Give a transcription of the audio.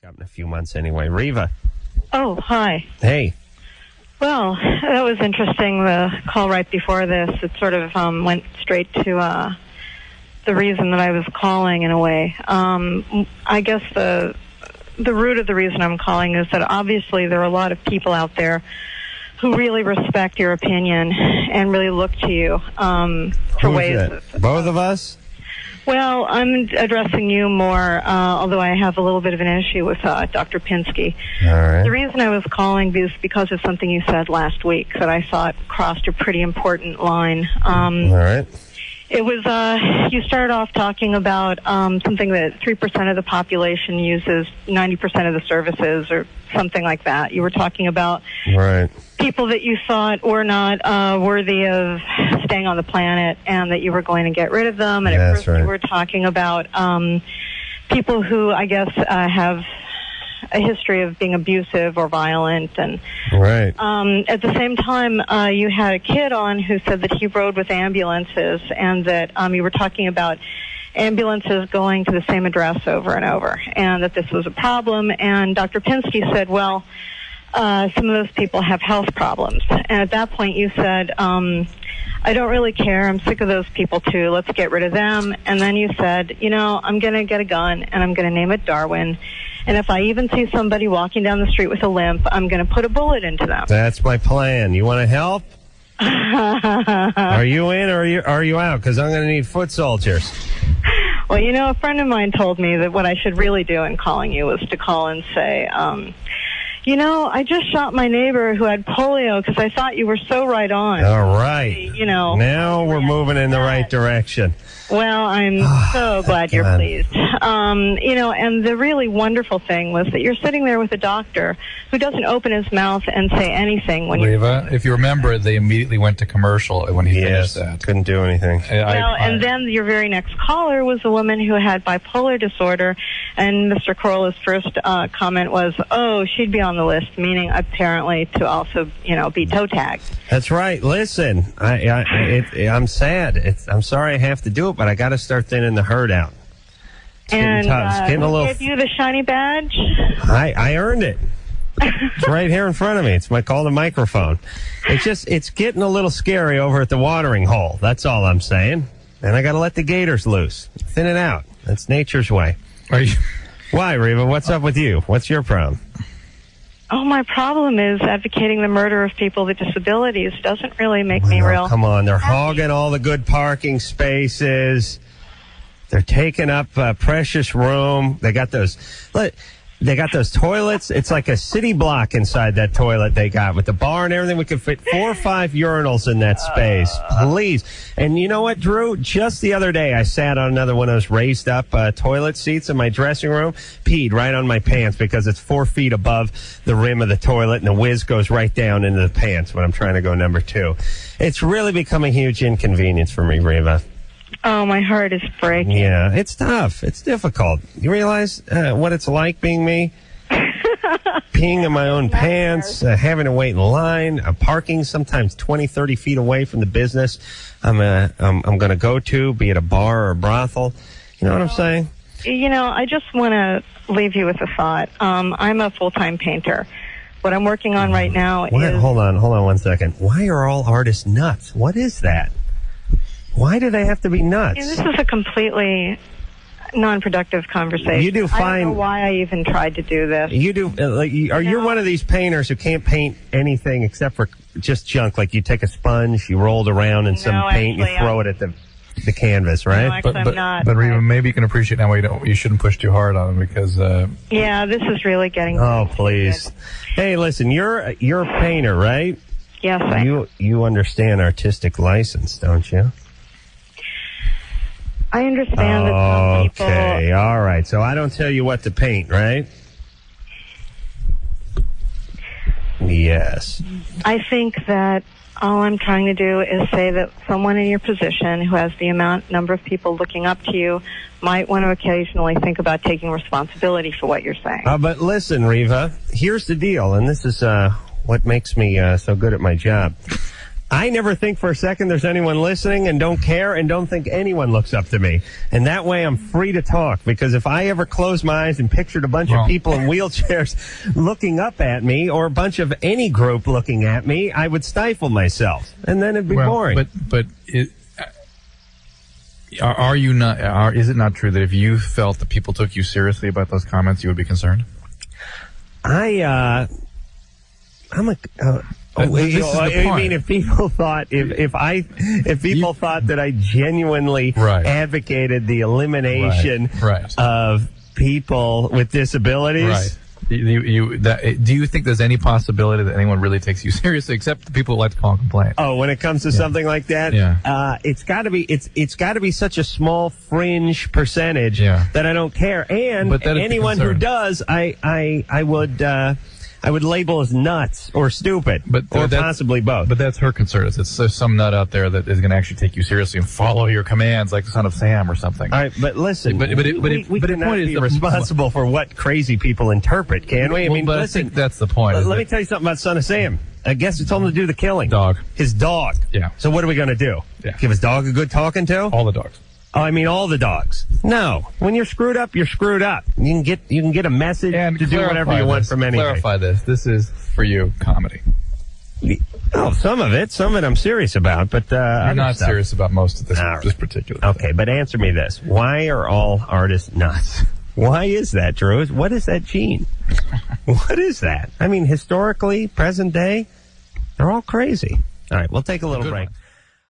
up in a few months anyway. Reeva. Oh, hi. Hey. Well, that was interesting, the call right before this. It sort of went straight to the reason that I was calling, in a way. I guess the root of the reason I'm calling is that obviously there are a lot of people out there who really respect your opinion and really look to you for ways. Both of us? Well, I'm addressing you more, although I have a little bit of an issue with Dr. Pinsky. All right. The reason I was calling is because of something you said last week that I thought crossed a pretty important line. All right. It was, you started off talking about something that 3% of the population uses 90% of the services or something like that. You were talking about people that you thought were not worthy of staying on the planet and that you were going to get rid of them. And at first you were talking about people who, I guess, have a history of being abusive or violent. And at the same time, you had a kid on who said that he rode with ambulances and that you were talking about ambulances going to the same address over and over and that this was a problem. And Dr. Pinsky said, well, some of those people have health problems. And at that point you said, I don't really care. I'm sick of those people too. Let's get rid of them. And then you said, you know, I'm going to get a gun and I'm going to name it Darwin. And if I even see somebody walking down the street with a limp, I'm going to put a bullet into them. That's my plan. You want to help? Are you in or are you out? Because I'm going to need foot soldiers. Well, you know, a friend of mine told me that what I should really do in calling you was to call and say, you know, I just shot my neighbor who had polio because I thought you were so right on. All right. You know. Now we're moving in the right direction. Well, I'm so glad you're pleased. You know, and the really wonderful thing was that you're sitting there with a doctor who doesn't open his mouth and say anything when Reeva, if you remember, they immediately went to commercial when he finished that. Couldn't do anything. And then your very next caller was a woman who had bipolar disorder, and Mr. Corolla's first comment was, oh, she'd be on the list, meaning apparently to also, you know, be toe tagged. That's right. Listen, I'm sad. I'm sorry I have to do it, but I got to start thinning the herd out. It's getting a little. Give you the shiny badge? I earned it. It's right here in front of me. It's called a microphone. It's getting a little scary over at the watering hole. That's all I'm saying. And I got to let the gators loose. Thin it out. That's nature's way. Why, Reeva? What's up with you? What's your problem? Oh, my problem is advocating the murder of people with disabilities doesn't really make me real. Come on, they're hogging all the good parking spaces. They're taking up precious room. They got those toilets. It's like a city block inside that toilet they got with the bar and everything. We could fit 4 or 5 urinals in that space. Please. And you know what, Drew? Just the other day, I sat on another one of those raised up toilet seats in my dressing room, peed right on my pants because it's 4 feet above the rim of the toilet and the whiz goes right down into the pants when I'm trying to go number 2. It's really become a huge inconvenience for me, Reeva. Oh, my heart is breaking. Yeah, it's tough. It's difficult. You realize what it's like being me? Peeing in my own pants, having to wait in line, parking sometimes 20, 30 feet away from the business I'm going to go to, be it a bar or a brothel. You know what I'm saying? You know, I just want to leave you with a thought. I'm a full-time painter. What I'm working on right now is... Hold on 1 second. Why are all artists nuts? What is that? Why do they have to be nuts? Yeah, this is a completely non-productive conversation. You do fine. I don't know why I even tried to do this. You do. You're one of these painters who can't paint anything except for just junk. Like you take a sponge, you roll it around in some paint, you throw it at the canvas, right? No, actually, I'm not. But Reeva, maybe you can appreciate now why you shouldn't push too hard on them because. Yeah, this is really getting. Oh, please. Hey, listen, you're a painter, right? Yes, I am. You understand artistic license, don't you? I understand that some people... Okay, all right. So I don't tell you what to paint, right? Yes. I think that all I'm trying to do is say that someone in your position who has the number of people looking up to you might want to occasionally think about taking responsibility for what you're saying. But listen, Reeva, here's the deal, and this is what makes me so good at my job. I never think for a second there's anyone listening and don't care and don't think anyone looks up to me. And that way I'm free to talk, because if I ever closed my eyes and pictured a bunch of people in wheelchairs looking up at me, or a bunch of any group looking at me, I would stifle myself. And then it'd be boring. But are you not, is it not true that if you felt that people took you seriously about those comments, you would be concerned? I mean, if people thought if people thought that I genuinely advocated the elimination of people with disabilities, do you think there's any possibility that anyone really takes you seriously, except the people who like to call and complain? Oh, when it comes to something like that, it's got to be such a small fringe percentage that I don't care. And anyone who does, I would label as nuts or stupid, or possibly both. But that's her concern. There's some nut out there that is going to actually take you seriously and follow your commands, like the Son of Sam or something. All right, but listen, we cannot be responsible for what crazy people interpret, can we? I mean, I think that's the point. Let me tell you something about Son of Sam. I guess who told him to do the killing? His dog. Yeah. So what are we going to do? Give his dog a good talking to? All the dogs. Oh, I mean, all the dogs. No. When you're screwed up, you're screwed up. You can get a message to do whatever you want from anything. Clarify this. This is, for you, comedy. Oh, some of it I'm serious about, but you're not serious about most of this particular thing. Okay, but answer me this. Why are all artists nuts? Why is that, Drew? What is that gene? What is that? I mean, historically, present day, they're all crazy. All right, we'll take a little break.